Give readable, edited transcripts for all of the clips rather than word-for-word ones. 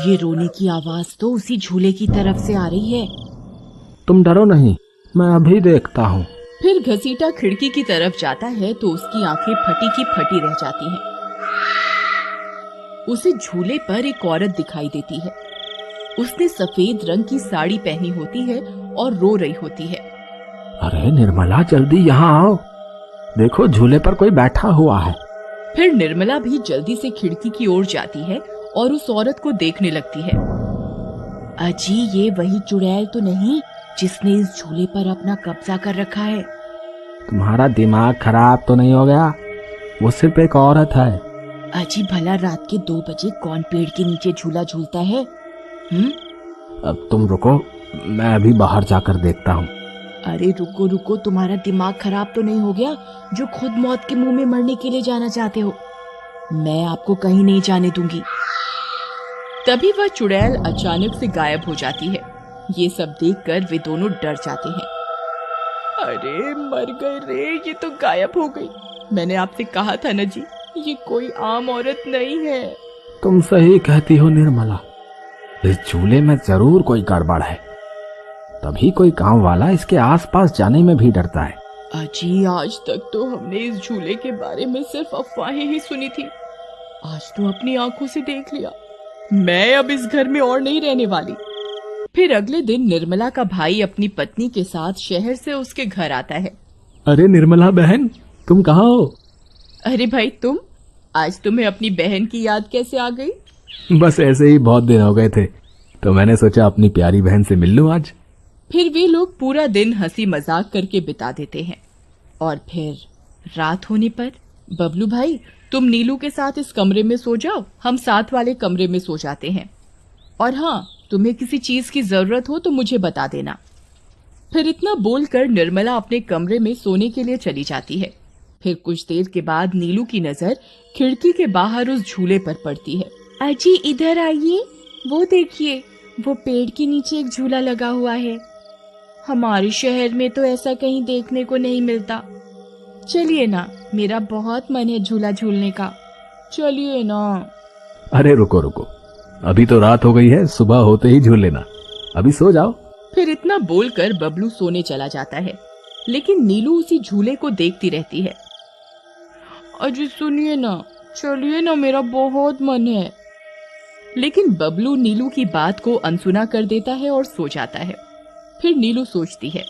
ये रोने की आवाज तो उसी झूले की तरफ से आ रही है। तुम डरो नहीं, मैं अभी देखता हूँ। फिर घसीटा खिड़की की तरफ जाता है तो उसकी आंखें फटी की फटी रह जाती हैं। उसे झूले पर एक औरत दिखाई देती है। उसने सफेद रंग की साड़ी पहनी होती है और रो रही होती है। अरे निर्मला, जल्दी यहाँ आओ, देखो झूले पर कोई बैठा हुआ है। फिर निर्मला भी जल्दी से खिड़की की ओर जाती है और उस औरत को देखने लगती है। अजी, ये वही चुड़ैल तो नहीं जिसने इस झूले पर अपना कब्जा कर रखा है? तुम्हारा दिमाग खराब तो नहीं हो गया? वो सिर्फ एक औरत है। अजी, भला रात के 2 बजे कौन पेड़ के नीचे झूला झूलता है? अब तुम रुको, मैं अभी बाहर जाकर देखता हूँ। अरे रुको रुको, तुम्हारा दिमाग खराब तो नहीं हो गया जो खुद मौत के मुंह में मरने के लिए जाना चाहते हो? मैं आपको कहीं नहीं जाने दूंगी। तभी वह चुड़ैल अचानक से गायब हो जाती है। ये सब देखकर वे दोनों डर जाते हैं। अरे मर गए रे, ये तो गायब हो गई। मैंने आपसे कहा था ना जी, ये कोई आम औरत नहीं है। तुम सही कहती हो निर्मला, इस झूले में जरूर कोई गड़बड़ है, तभी कोई गांव वाला इसके आसपास जाने में भी डरता है। अजी, आज तक तो हमने इस झूले के बारे में सिर्फ अफवाहें ही सुनी थी, आज तो अपनी आंखों से देख लिया। मैं अब इस घर में और नहीं रहने वाली। फिर अगले दिन निर्मला का भाई अपनी पत्नी के साथ शहर से उसके घर आता है। अरे निर्मला बहन, तुम कहाँ हो? अरे भाई, तुम आज तुम्हें अपनी बहन की याद कैसे आ गई? बस ऐसे ही, बहुत दिन हो गए थे तो मैंने सोचा अपनी प्यारी बहन से मिल लूं आज। फिर वे लोग पूरा दिन हंसी मजाक करके बिता देते हैं और फिर रात होने पर, बबलू भाई, तुम नीलू के साथ इस कमरे में सो जाओ, हम साथ वाले कमरे में सो जाते हैं। और हाँ, तुम्हें किसी चीज की जरूरत हो तो मुझे बता देना। फिर इतना बोलकर निर्मला अपने कमरे में सोने के लिए चली जाती है। फिर कुछ देर के बाद नीलू की नजर खिड़की के बाहर उस झूले पर पड़ती है। अजी, इधर आइए, वो देखिए, वो पेड़ के नीचे एक झूला लगा हुआ है। हमारे शहर में तो ऐसा कहीं देखने को नहीं मिलता। चलिए ना, मेरा बहुत मन है झूला झूलने का, चलिए ना। अरे रुको रुको, अभी तो रात हो गई है, सुबह होते ही झूल लेना, अभी सो जाओ। फिर इतना बोलकर बबलू सोने चला जाता है, लेकिन नीलू उसी झूले को देखती रहती है। अजी सुनिए ना, चलिए ना, मेरा बहुत मन है। लेकिन बबलू नीलू की बात को अनसुना कर देता है और सो जाता है। फिर नीलू सोचती है,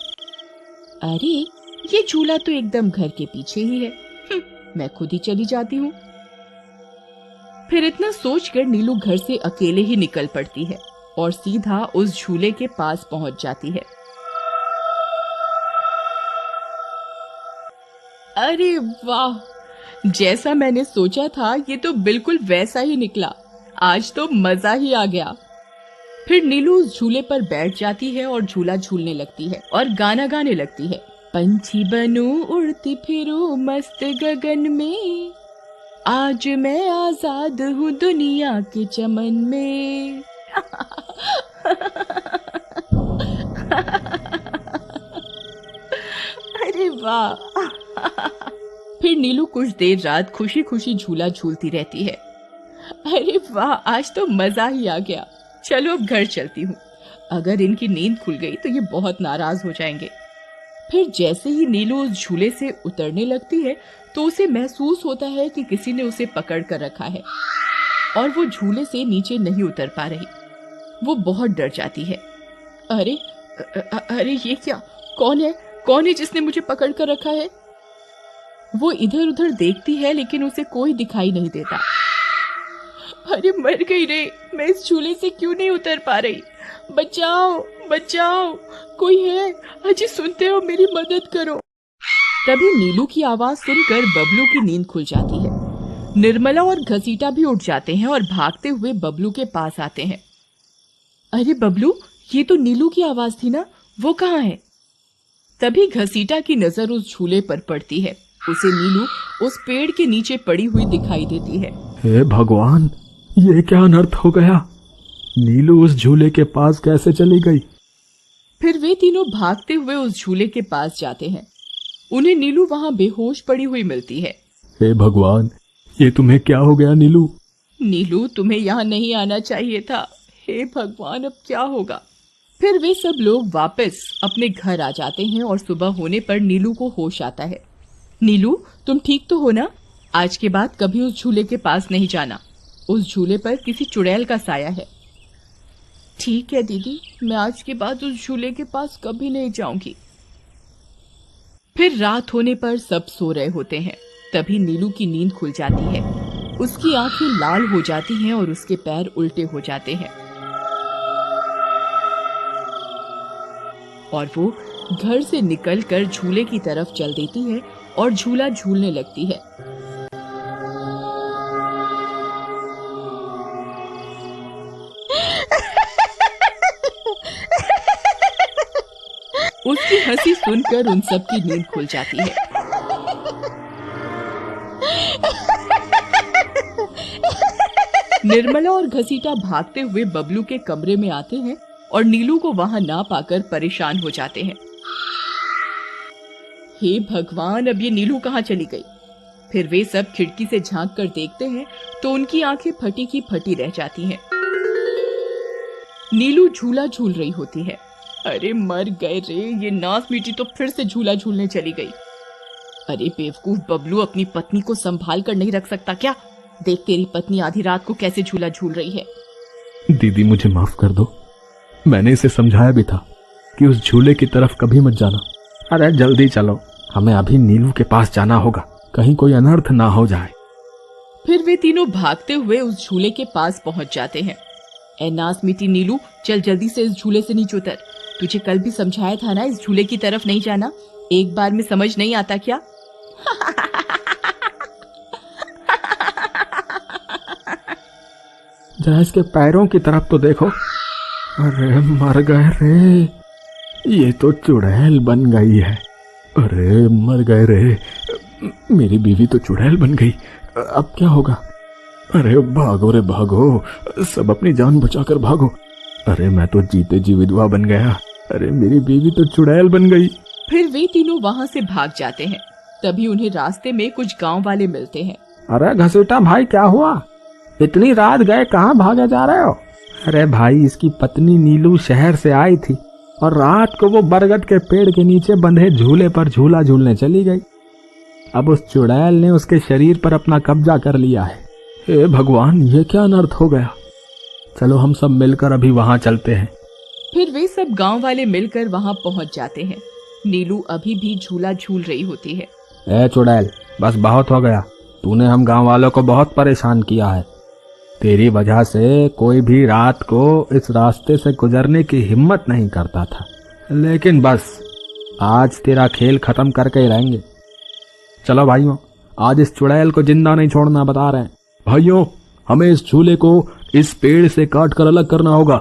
अरे ये झूला तो एकदम घर के पीछे ही है, मैं खुद ही चली जाती हूँ। फिर इतना सोचकर नीलू घर से अकेले ही निकल पड़ती है और सीधा उस झूले के पास पहुंच जाती है। अरे वाह, जैसा मैंने सोचा था ये तो बिल्कुल वैसा ही निकला। आज तो मजा ही आ गया। फिर नीलू उस झूले पर बैठ जाती है और झूला झूलने लगती है और गाना गाने लगती है। पंछी बनूं उड़ती फिरूं मस्त गगन में, आज मैं आजाद हूँ दुनिया के चमन में। अरे वाह। फिर नीलू कुछ देर रात खुशी खुशी झूला झूलती रहती है। अरे वाह, आज तो मजा ही आ गया। चलो अब घर चलती हूँ, अगर इनकी नींद खुल गई तो ये बहुत नाराज हो जाएंगे। फिर जैसे ही नीलू उस झूले से उतरने लगती है तो उसे महसूस होता है कि किसी ने उसे पकड़ कर रखा है और वो झूले से नीचे नहीं उतर पा रही। वो बहुत डर जाती है। अरे अरे ये क्या, कौन है जिसने मुझे पकड़ कर रखा है? वो इधर उधर देखती है लेकिन उसे कोई दिखाई नहीं देता। अरे मर गई रे, मैं इस झूले से क्यों नहीं उतर पा रही? बचाओ बचाओ, कोई है? अजी सुनते हो, मेरी मदद करो। तभी नीलू की आवाज सुनकर बबलू की नींद खुल जाती है। निर्मला और घसीटा भी उठ जाते हैं और भागते हुए बबलू के पास आते हैं। अरे बबलू, ये तो नीलू की आवाज थी ना, वो कहाँ है? तभी घसीटा की नजर उस झूले पर पड़ती है। उसे नीलू उस पेड़ के नीचे पड़ी हुई दिखाई देती है। हे भगवान, ये क्या अनर्थ हो गया? नीलू उस झूले के पास कैसे चली गई? फिर वे तीनों भागते हुए उस झूले के पास जाते हैं। उन्हें नीलू वहां बेहोश पड़ी हुई मिलती है। हे भगवान, ये तुम्हें क्या हो गया नीलू? नीलू, तुम्हें यहाँ नहीं आना चाहिए था, हे भगवान, अब क्या होगा। फिर वे सब लोग वापस अपने घर आ जाते हैं और सुबह होने पर नीलू को होश आता है। नीलू, तुम ठीक तो हो ना? आज के बाद कभी उस झूले के पास नहीं जाना। उस झूले पर किसी चुड़ैल का साया है। ठीक है दीदी, मैं आज के बाद उस झूले के पास कभी नहीं जाऊंगी। फिर रात होने पर सब सो रहे होते हैं। तभी नीलू की नींद खुल जाती है। उसकी आंखें लाल हो जाती हैं और उसके पैर उल्टे हो जाते हैं और वो घर से निकलकर झूले की तरफ चल देती है और झूला झूलने लगती है। उसकी हंसी सुनकर उन सबकी नींद खुल जाती है। निर्मला और घसीटा भागते हुए बबलू के कमरे में आते हैं और नीलू को वहां ना पाकर परेशान हो जाते हैं। हे भगवान, अब ये नीलू कहाँ चली गई? फिर वे सब खिड़की से झांक कर देखते हैं तो उनकी आंखें फटी की फटी रह जाती हैं। नीलू झूला झूल रही होती है। अरे मर गए रे, ये नास मीठी तो फिर से झूला झूलने चली गई। अरे बेवकूफ बबलू, अपनी पत्नी को संभाल कर नहीं रख सकता क्या? देख तेरी पत्नी आधी रात को कैसे झूला झूल रही है। दीदी मुझे माफ कर दो, मैंने इसे समझाया भी था कि उस झूले की तरफ कभी मत जाना। अरे जल्दी चलो, हमें अभी नीलू के पास जाना होगा, कहीं कोई अनर्थ ना हो जाए। फिर वे तीनों भागते हुए उस झूले के पास पहुंच जाते हैं। ए नास मीठी नीलू, चल जल्दी से इस झूले से नीचे उतर। तुझे कल भी समझाया था ना इस झूले की तरफ नहीं जाना, एक बार में समझ नहीं आता क्या? जरा इसके पैरों की तरफ तो देखो। अरे मर गए रे, ये तो चुड़ैल बन गई है। अरे मर गए रे, मेरी बीवी तो चुड़ैल बन गई, अब क्या होगा? अरे भागो रे भागो, सब अपनी जान बचाकर भागो। अरे मैं तो जीते जी विधवा बन गया, अरे मेरी बीवी तो चुड़ैल बन गई। फिर वे तीनों वहां से भाग जाते हैं। तभी उन्हें रास्ते में कुछ गांव वाले मिलते हैं। अरे घसीटा भाई, क्या हुआ? इतनी रात गए कहाँ भागे जा रहे हो? अरे भाई, इसकी पत्नी नीलू शहर से आई थी और रात को वो बरगद के पेड़ के नीचे बंधे झूले पर झूला झूलने चली गई। अब उस चुड़ैल ने उसके शरीर पर अपना कब्जा कर लिया है। हे भगवान, ये क्या अनर्थ हो गया। चलो हम सब मिलकर अभी वहां चलते हैं। फिर वे सब गांव वाले मिलकर वहां पहुंच जाते हैं। नीलू अभी भी झूला झूल रही होती है। ए चुड़ैल, बस बहुत हो गया, तूने हम गांव वालों को बहुत परेशान किया है। तेरी वजह से कोई भी रात को इस रास्ते से गुजरने की हिम्मत नहीं करता था, लेकिन बस आज तेरा खेल खत्म करके ही रहेंगे। चलो भाइयों, आज इस चुड़ैल को जिंदा नहीं छोड़ना, बता रहे हैं। भाइयों, हमें इस झूले को इस पेड़ से काट कर अलग करना होगा।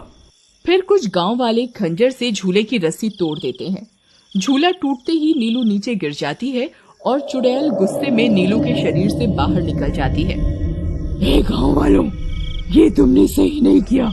फिर कुछ गांव वाले खंजर से झूले की रस्सी तोड़ देते हैं। झूला टूटते ही नीलू नीचे गिर जाती है और चुड़ैल गुस्से में नीलू के शरीर से बाहर निकल जाती है। हे गांव वालों, ये तुमने सही नहीं किया।